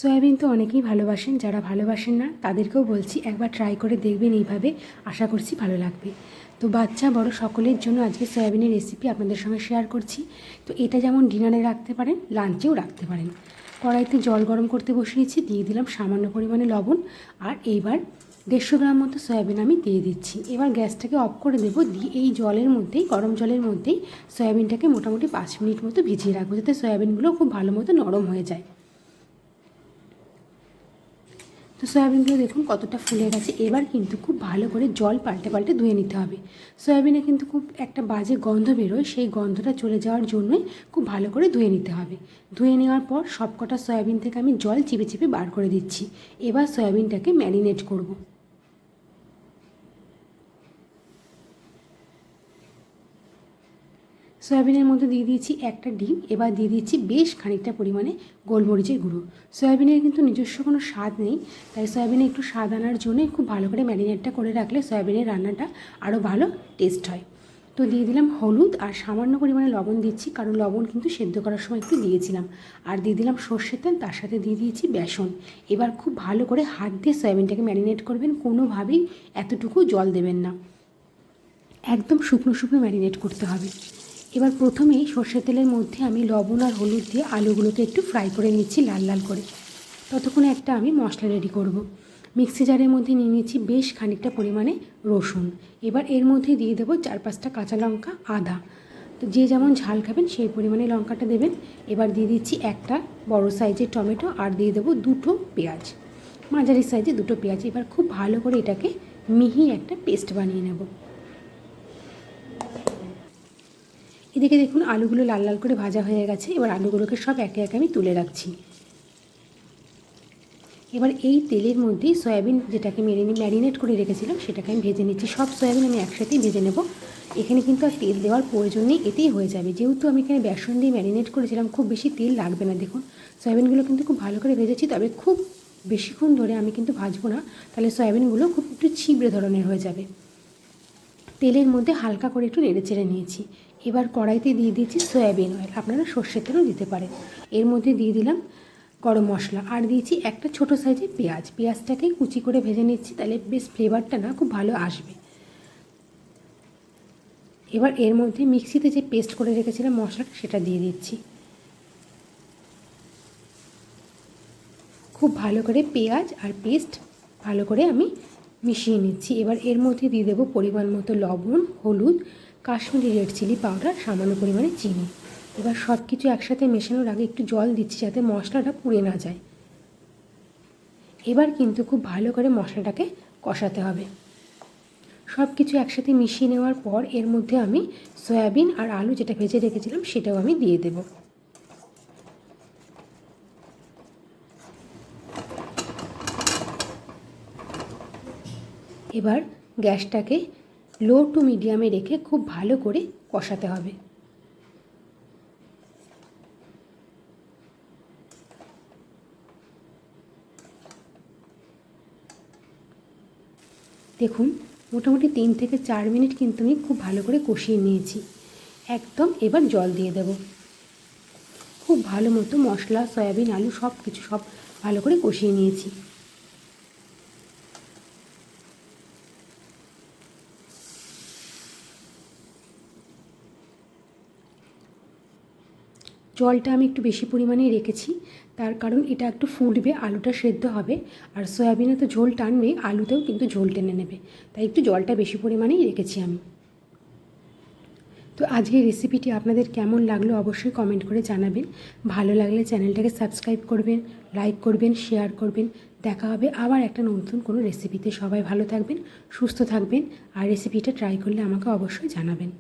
Soybean তো অনেকেই ভালোবাসেন, যারা ভালোবাসেন না তাদেরকেও বলছি একবার ট্রাই করে দেখবেন এইভাবে, আশা করছি ভালো লাগবে। তো বাচ্চা বড় সকলের জন্য আজকে সয়াবিনের রেসিপি আপনাদের সঙ্গে শেয়ার করছি। তো এটা যেমন ডিনারে রাখতে পারেন, লাঞ্চেও রাখতে পারেন। কড়াইতে জল গরম করতে বসিয়েছি, দিয়ে দিলাম সামান্য পরিমাণে লবণ, আর এইবার 150 গ্রাম মতো সয়াবিন আমি দিয়ে দিচ্ছি। এবার গ্যাসটাকে অফ করে দেবো, দিয়ে এই জলের মধ্যেই, গরম জলের মধ্যেই সয়াবিনটাকে মোটামুটি 5 মিনিট মতো ভিজিয়ে রাখবো, যাতে সয়াবিনগুলো খুব ভালো মতো নরম হয়ে যায়। তো সয়াবিনগুলো দেখুন কতটা ফুলে গেছে। এবার কিন্তু খুব ভালো করে জল পাল্টে পাল্টে ধুয়ে নিতে হবে। সয়াবিনে কিন্তু খুব একটা বাজে গন্ধ বেরোয়, সেই গন্ধটা চলে যাওয়ার জন্যই খুব ভালো করে ধুয়ে নিতে হবে। ধুয়ে নেওয়ার পর সবকটা সয়াবিন থেকে আমি জল চিপে চিপে বার করে দিচ্ছি। এবার সয়াবিনটাকে ম্যারিনেট করব। সয়াবিনের মধ্যে দিয়ে দিয়েছি একটা ডিম। এবার দিয়ে দিচ্ছি বেশ খানিকটা পরিমাণে গোলমরিচের গুঁড়ো। সয়াবিনের কিন্তু নিজস্ব কোনো স্বাদ নেই, তাই সয়াবিনে একটু স্বাদ আনার জন্য খুব ভালো করে ম্যারিনেটটা করে রাখলে সয়াবিনের রান্নাটা আরও ভালো টেস্ট হয়। তো দিয়ে দিলাম হলুদ, আর সামান্য পরিমাণে লবণ দিচ্ছি, কারণ লবণ কিন্তু সেদ্ধ করার সময় একটু দিয়েছিলাম। আর দিয়ে দিলাম সর্ষের তেল, তার সাথে দিয়ে দিয়েছি বেসন। এবার খুব ভালো করে হাত দিয়ে সয়াবিনটাকে ম্যারিনেট করবেন, কোনোভাবেই এতটুকু জল দেবেন না, একদম শুকনো শুকনো ম্যারিনেট করতে হবে। এবার প্রথমেই সর্ষের তেলের মধ্যে আমি লবণ আর হলুদ দিয়ে আলুগুলোকে একটু ফ্রাই করে নিচ্ছি লাল লাল করে। ততক্ষণে একটা আমি মশলা রেডি করব। মিক্সি জারের মধ্যে নিয়ে নিচ্ছি বেশ খানিকটা পরিমাণে রসুন। এবার এর মধ্যে দিয়ে দেবো 4-5টা কাঁচা লঙ্কা, আদা। তো যে যেমন ঝাল খাবেন সেই পরিমাণে লঙ্কাটা দেবেন। এবার দিয়ে দিচ্ছি একটা বড় সাইজের টমেটো, আর দিয়ে দেবো 2টো পেঁয়াজ, মাঝারি সাইজে 2টো পেঁয়াজ। এবার খুব ভালো করে এটাকে মিহি একটা পেস্ট বানিয়ে নেব। এদিকে দেখুন আলুগুলো লাল লাল করে ভাজা হয়ে গেছে। এবার আলুগুলোকে সব একে একে আমি তুলে রাখছি। এবার এই তেলের মধ্যেই সয়াবিন যেটাকে ম্যারিনেট করে রেখেছিলাম সেটাকে আমি ভেজে নিচ্ছি। সব সয়াবিন আমি একসাথেই ভেজে নেব। এখানে কিন্তু আর তেল দেওয়ার প্রয়োজন নেই, এতেই হয়ে যাবে। যেহেতু আমি এখানে বেসন দিয়ে ম্যারিনেট করেছিলাম, খুব বেশি তেল লাগবে না। দেখুন সয়াবিনগুলো কিন্তু খুব ভালো করে ভেজেছি, তবে খুব বেশিক্ষণ ধরে আমি কিন্তু ভাজবো না, তাহলে সয়াবিনগুলো খুব একটু ছিবড়ে ধরনের হয়ে যাবে। তেলের মধ্যে হালকা করে একটু নেড়ে চেড়ে নিয়েছি। এবার কড়াইতে দিয়ে দিয়েছি সয়াবিন অয়েল, আপনারা সর্ষের তেলও দিতে পারেন। এর মধ্যে দিয়ে দিলাম গরম মশলা, আর দিয়েছি একটা ছোটো সাইজের পেঁয়াজ। পেঁয়াজটাকে কুচি করে ভেজে নিচ্ছি, তাহলে বেশ ফ্লেভারটা না খুব ভালো আসবে। এবার এর মধ্যে মিক্সিতে যে পেস্ট করে রেখেছিলাম মশলাটা, সেটা দিয়ে দিচ্ছি। খুব ভালো করে পেঁয়াজ আর পেস্ট ভালো করে আমি মিশিয়ে নিচ্ছি। এবার এর মধ্যে দিয়ে দেবো পরিমাণ মতো লবণ, হলুদ, কাশ্মীরি রেড চিলি পাউডার, সামান্য পরিমাণে চিনি। এবার সব কিছু একসাথে মেশানোর আগে একটু জল দিচ্ছি, যাতে মশলাটা পুড়ে না যায়। এবার কিন্তু খুব ভালো করে মশলাটাকে কষাতে হবে। সব কিছু একসাথে মিশিয়ে নেওয়ার পর এর মধ্যে আমি সয়াবিন আর আলু যেটা ভেজে রেখেছিলাম সেটাও আমি দিয়ে দেবো। এবার গ্যাসটাকে লো টু মিডিয়ামে রেখে খুব ভালো করে কষাতে হবে। দেখুন মোটামুটি 3 থেকে 4 মিনিট কিন্তু আমি খুব ভালো করে কষিয়ে নিয়েছি একদম। এবার জল দিয়ে দেব। খুব ভালো মতো মশলা, সয়াবিন, আলু সব কিছু সব ভালো করে কষিয়ে নিয়েছি। জলটা আমি একটু বেশি পরিমাণেই রেখেছি, তার কারণ এটা একটু ফুটবে, আলুটা সেদ্ধ হবে, আর সয়াবিনে তো ঝোল টানবে, আলুতেও কিন্তু ঝোল টেনে নেবে, তাই একটু জলটা বেশি পরিমাণেই রেখেছি আমি। তো আজকের রেসিপিটি আপনাদের কেমন লাগলো অবশ্যই কমেন্ট করে জানাবেন। ভালো লাগলে চ্যানেলটাকে সাবস্ক্রাইব করবেন, লাইক করবেন, শেয়ার করবেন। দেখা হবে আবার একটা নতুন কোনো রেসিপিতে। সবাই ভালো থাকবেন, সুস্থ থাকবেন, আর রেসিপিটা ট্রাই করলে আমাকে অবশ্যই জানাবেন।